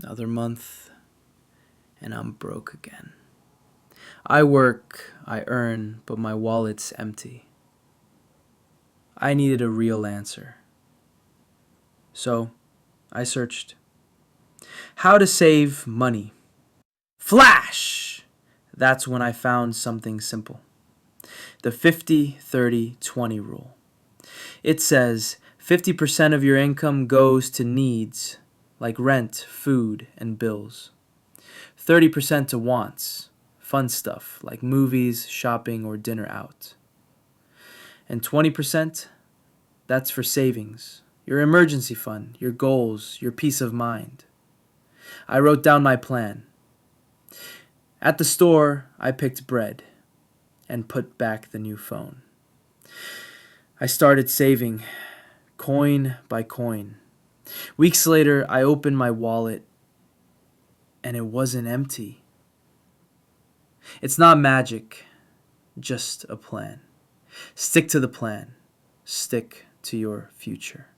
Another month, and I'm broke again. I work, I earn, but my wallet's empty. I needed a real answer. So, I searched. How to save money. Flash! That's when I found something simple. The 50-30-20 rule. It says 50% of your income goes to needs like rent, food, and bills. 30% to wants, fun stuff like movies, shopping, or dinner out. And 20%, that's for savings, your emergency fund, your goals, your peace of mind. I wrote down my plan. At the store, I picked bread and put back the new phone. I started saving, coin by coin. Weeks later, I opened my wallet and it wasn't empty. It's not magic, just a plan. Stick to the plan. Stick to your future.